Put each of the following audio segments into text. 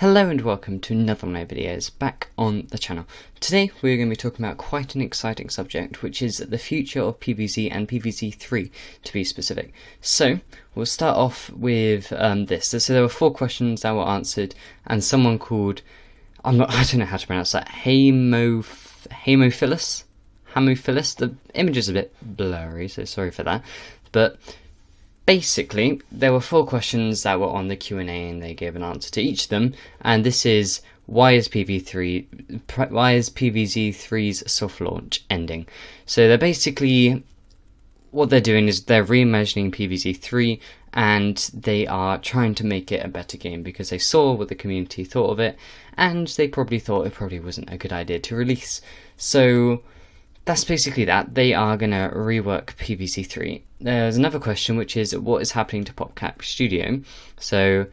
Hello and welcome to another one of my videos back on the channel. Today we're going to be talking about quite an exciting subject, which is the future of PvZ and PvZ 3 to be specific. So we'll start off with this. So there were 4 questions that were answered, and someone called, I don't know how to pronounce that, Haemophilus. The image is a bit blurry, so sorry for that. But basically, there were 4 questions that were on the Q&A, and they gave an answer to each of them. And this is, why is PvZ 3's soft launch ending? So they're basically, what they're doing is they're reimagining PvZ 3, and they are trying to make it a better game because they saw what the community thought of it, and they probably thought it probably wasn't a good idea to release. So that's basically that. They are going to rework PvZ 3. There's another question, which is what is happening to PopCap Studio. So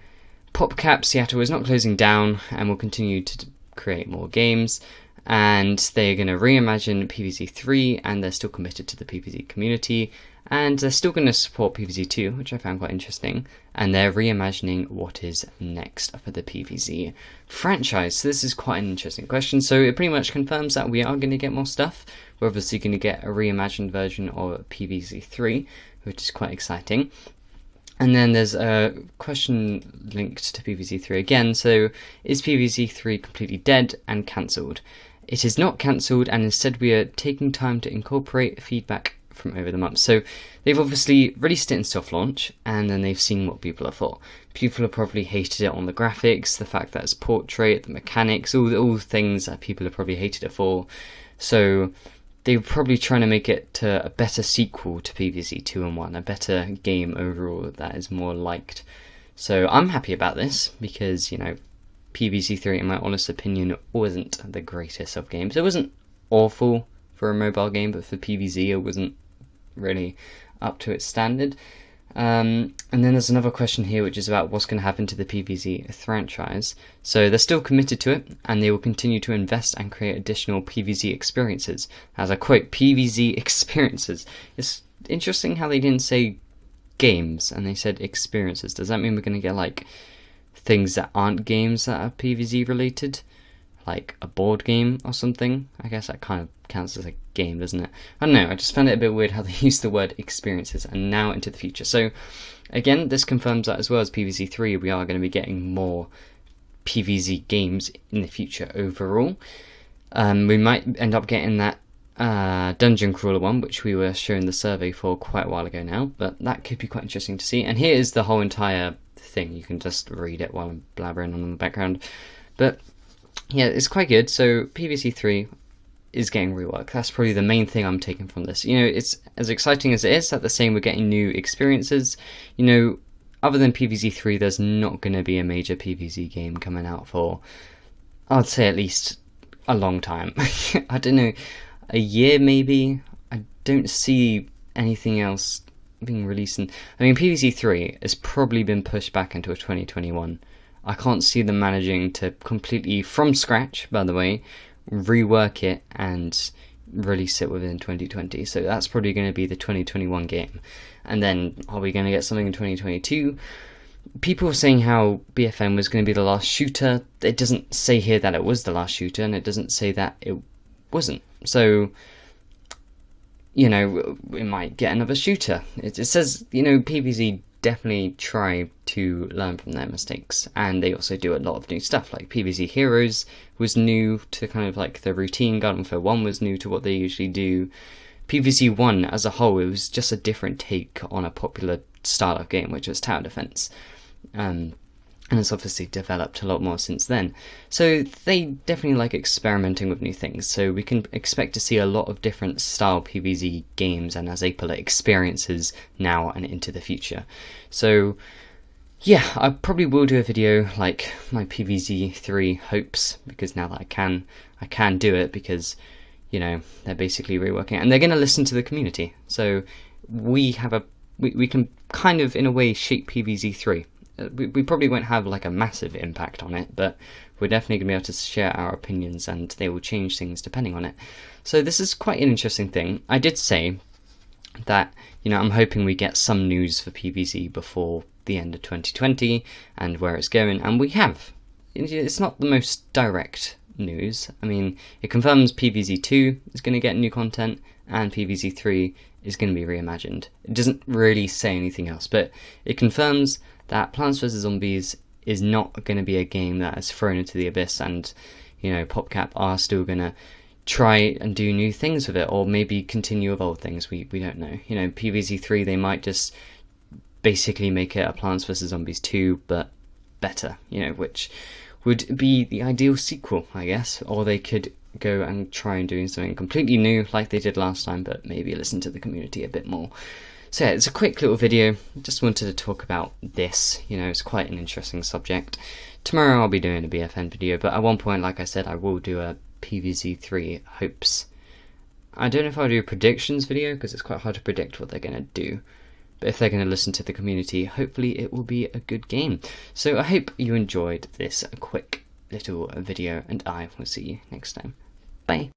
PopCap Seattle is not closing down and will continue to create more games, and they're going to reimagine PvZ 3, and they're still committed to the PvZ community, and they're still going to support PvZ 2, which I found quite interesting, and they're reimagining what is next for the PvZ franchise. So this is quite an interesting question. So it pretty much confirms that we are going to get more stuff. We're obviously going to get a reimagined version of PvZ 3, which is quite exciting. And then there's a question linked to PvZ 3 again. So is PvZ 3 completely dead and cancelled? It is not cancelled, and instead we are taking time to incorporate feedback from over the months. So they've obviously released it in soft launch, and then they've seen what people have thought. People have probably hated it on the graphics, the fact that it's portrait, the mechanics, all the things that people have probably hated it for. So they're probably trying to make it to a better sequel to PvZ 2 and 1, a better game overall that is more liked. So I'm happy about this because, you know, PvZ 3, in my honest opinion, wasn't the greatest of games. It wasn't awful for a mobile game, but for PvZ it wasn't really up to its standard. And then there's another question here, which is about what's going to happen to the PvZ franchise. So they're still committed to it, and they will continue to invest and create additional PvZ experiences. As I quote, PvZ experiences. It's interesting how they didn't say games, and they said experiences. Does that mean we're going to get like things that aren't games that are PvZ related? Like a board game or something? I guess that kind of counts as a game, doesn't it? I don't know, I just found it a bit weird how they used the word experiences and now into the future. So again, this confirms that as well as PvZ 3, we are going to be getting more PvZ games in the future overall. We might end up getting that dungeon crawler one, which we were showing the survey for quite a while ago now, but that could be quite interesting to see. And here is the whole entire thing. You can just read it while I'm blabbering on in the background. But yeah, it's quite good. So PvZ 3 is getting reworked. That's probably the main thing I'm taking from this. You know, it's as exciting as it is. At the same, we're getting new experiences. You know, other than PvZ 3, there's not going to be a major PvZ game coming out for, I'd say, at least a long time. I don't know, a year maybe. I don't see anything else being released. I mean, PvZ 3 has probably been pushed back until 2021. I can't see them managing to completely, from scratch, by the way, rework it and release it within 2020. So that's probably going to be the 2021 game. And then are we going to get something in 2022? People were saying how BFM was going to be the last shooter. It doesn't say here that it was the last shooter, and it doesn't say that it wasn't. So, you know, we might get another shooter. It says, you know, PvZ definitely try to learn from their mistakes, and they also do a lot of new stuff. Like PvZ Heroes was new to kind of like the routine. Garden Warfare 1 was new to what they usually do. PvZ 1 as a whole, it was just a different take on a popular style of game, which was tower defense. And it's obviously developed a lot more since then. So they definitely like experimenting with new things. So we can expect to see a lot of different style PvZ games, and as they put it, experiences now and into the future. So yeah, I probably will do a video like my PvZ 3 hopes, because now that I can do it, because, you know, they're basically reworking it, and they're going to listen to the community. So we can kind of in a way shape PvZ 3. We probably won't have like a massive impact on it, but we're definitely going to be able to share our opinions, and they will change things depending on it. So this is quite an interesting thing. I did say that, you know, I'm hoping we get some news for PvZ before the end of 2020 and where it's going, and we have. it's not the most direct news. I mean, it confirms PvZ 2 is going to get new content and PvZ 3 is going to be reimagined. It doesn't really say anything else, but it confirms that Plants vs Zombies is not going to be a game that is thrown into the abyss, and PopCap are still going to try and do new things with it, or maybe continue with old things. We don't know. PvZ 3, they might just basically make it a Plants vs Zombies 2 but better, which would be the ideal sequel, I guess. Or they could go and try and do something completely new like they did last time, but maybe listen to the community a bit more. So yeah, it's a quick little video. Just wanted to talk about this. It's quite an interesting subject. Tomorrow I'll be doing a BFN video, but at one point, like I said, I will do a PvZ 3 hopes. I don't know if I'll do a predictions video, because it's quite hard to predict what they're going to do. But if they're going to listen to the community, hopefully it will be a good game. So I hope you enjoyed this quick little video, and I will see you next time. Bye.